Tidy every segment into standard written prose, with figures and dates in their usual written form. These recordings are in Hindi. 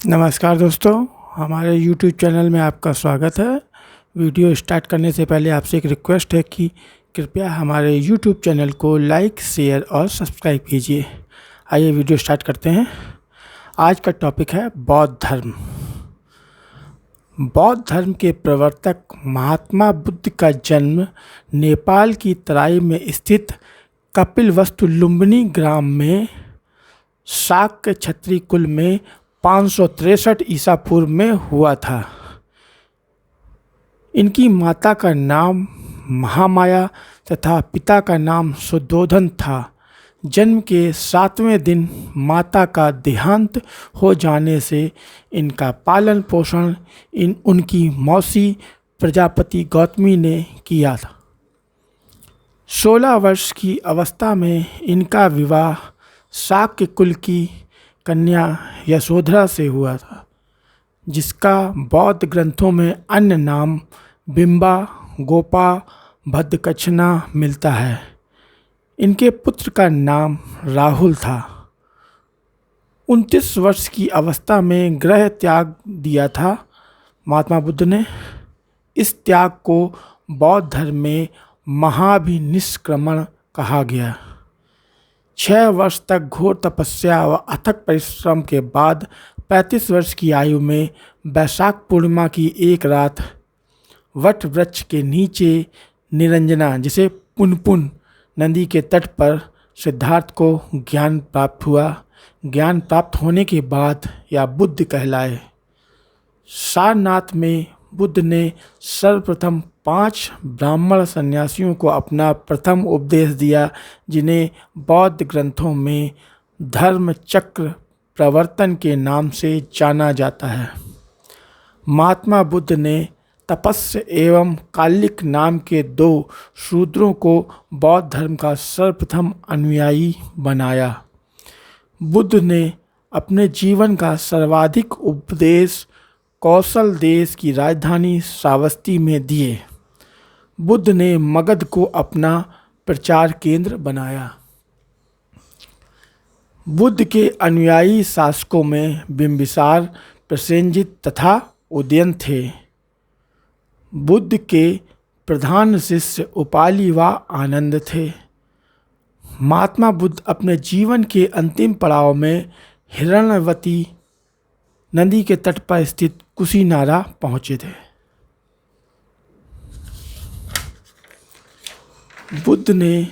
नमस्कार दोस्तों, हमारे YouTube चैनल में आपका स्वागत है। वीडियो स्टार्ट करने से पहले आपसे एक रिक्वेस्ट है कि कृपया हमारे YouTube चैनल को लाइक, शेयर और सब्सक्राइब कीजिए। आइए वीडियो स्टार्ट करते हैं। आज का टॉपिक है बौद्ध धर्म। बौद्ध धर्म के प्रवर्तक महात्मा बुद्ध का जन्म नेपाल की तराई में स्थित कपिलवस्तु लुम्बिनी ग्राम में शाक्य क्षत्रिय कुल में 563 ईसा पूर्व में हुआ था। इनकी माता का नाम महामाया तथा पिता का नाम सुद्धोधन था। जन्म के 7वें दिन माता का देहांत हो जाने से इनका पालन पोषण उनकी मौसी प्रजापति गौतमी ने किया था। 16 वर्ष की अवस्था में इनका विवाह शाक्य कुल की कन्या यशोधरा से हुआ था, जिसका बौद्ध ग्रंथों में अन्य नाम बिंबा, गोपा, भद्दकच्छना मिलता है। इनके पुत्र का नाम राहुल था। 29 वर्ष की अवस्था में गृह त्याग दिया था महात्मा बुद्ध ने। इस त्याग को बौद्ध धर्म में महाभिनिष्क्रमण कहा गया। 6 वर्ष तक घोर तपस्या व अथक परिश्रम के बाद 35 वर्ष की आयु में वैशाख पूर्णिमा की एक रात वट वृक्ष के नीचे निरंजना जिसे पुनपुन नदी के तट पर सिद्धार्थ को ज्ञान प्राप्त हुआ। ज्ञान प्राप्त होने के बाद यह बुद्ध कहलाए। सारनाथ में बुद्ध ने सर्वप्रथम 5 ब्राह्मण सन्यासियों को अपना प्रथम उपदेश दिया, जिन्हें बौद्ध ग्रंथों में धर्म चक्र प्रवर्तन के नाम से जाना जाता है। महात्मा बुद्ध ने तपस्य एवं कालिक नाम के 2 शूद्रों को बौद्ध धर्म का सर्वप्रथम अनुयायी बनाया। बुद्ध ने अपने जीवन का सर्वाधिक उपदेश कौशल देश की राजधानी श्रावस्ती में दिए। बुद्ध ने मगध को अपना प्रचार केंद्र बनाया। बुद्ध के अनुयायी शासकों में बिंबिसार, प्रसेनजित तथा उदयन थे। बुद्ध के प्रधान शिष्य उपाली व आनंद थे। महात्मा बुद्ध अपने जीवन के अंतिम पड़ाव में हिरण्यवती नदी के तट पर स्थित कुशीनारा पहुँचे थे। बुद्ध ने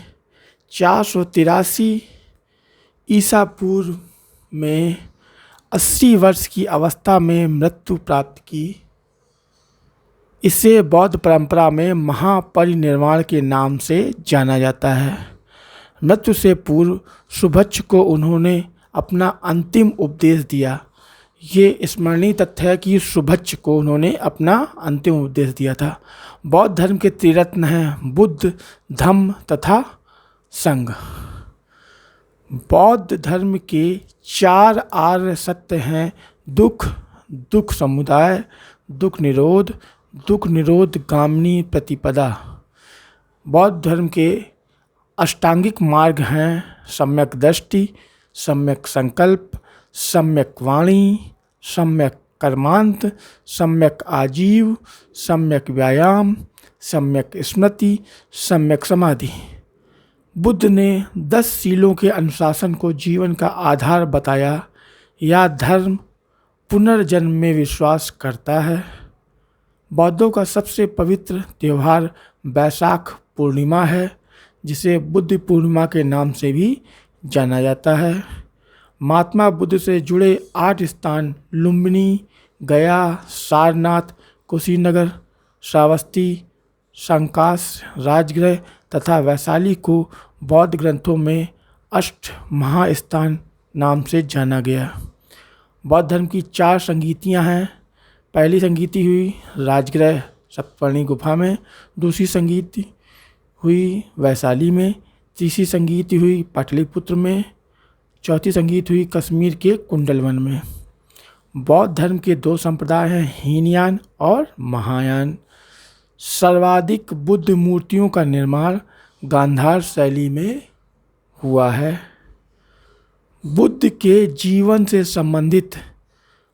483 ईसा पूर्व में 80 वर्ष की अवस्था में मृत्यु प्राप्त की। इसे बौद्ध परंपरा में महापरिनिर्वाण के नाम से जाना जाता है। मृत्यु से पूर्व शुभच्छ को उन्होंने अपना अंतिम उपदेश दिया। ये स्मरणीय तथ्य है कि शुभच्छ को उन्होंने अपना अंतिम उपदेश दिया था। बौद्ध धर्म के त्रिरत्न हैं बुद्ध, धम्म तथा संघ। बौद्ध धर्म के 4 आर्य सत्य हैं दुख, दुख समुदाय, दुख निरोध गामिनी प्रतिपदा। बौद्ध धर्म के अष्टांगिक मार्ग हैं सम्यक दृष्टि, सम्यक संकल्प, सम्यक वाणी, सम्यक कर्मांत, सम्यक आजीव, सम्यक व्यायाम, सम्यक स्मृति, सम्यक समाधि। बुद्ध ने 10 शीलों के अनुशासन को जीवन का आधार बताया। यह धर्म पुनर्जन्म में विश्वास करता है। बौद्धों का सबसे पवित्र त्यौहार वैशाख पूर्णिमा है, जिसे बुद्ध पूर्णिमा के नाम से भी जाना जाता है। महात्मा बुद्ध से जुड़े 8 स्थान लुम्बिनी, गया, सारनाथ, कुशीनगर, श्रावस्ती, संकाश, राजगृह तथा वैशाली को बौद्ध ग्रंथों में अष्ट महास्थान नाम से जाना गया। बौद्ध धर्म की 4 संगीतियाँ हैं। पहली संगीति हुई राजगृह सप्तपर्णी गुफा में, दूसरी संगीति हुई वैशाली में, तीसरी संगीति हुई पाटलिपुत्र में, चौथी संगीत हुई कश्मीर के कुंडलवन में। बौद्ध धर्म के 2 संप्रदाय हैं हीनयान और महायान। सर्वाधिक बुद्ध मूर्तियों का निर्माण गांधार शैली में हुआ है। बुद्ध के जीवन से संबंधित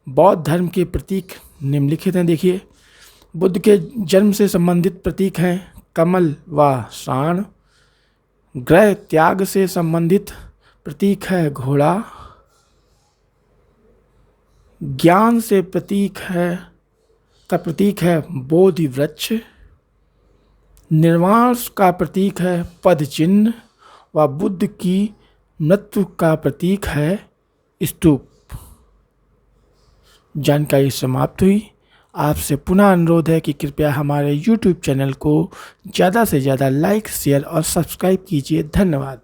बौद्ध धर्म के प्रतीक निम्नलिखित हैं। देखिए, बुद्ध के जन्म से संबंधित प्रतीक हैं कमल व सांड। ग्रह त्याग से संबंधित प्रतीक है घोड़ा। ज्ञान से प्रतीक है बोधि वृक्ष। निर्वाण का प्रतीक है पद चिन्ह व बुद्ध की मृत्यु का प्रतीक है स्तूप। जानकारी समाप्त हुई। आपसे पुनः अनुरोध है कि कृपया हमारे YouTube चैनल को ज़्यादा से ज़्यादा लाइक, शेयर और सब्सक्राइब कीजिए। धन्यवाद।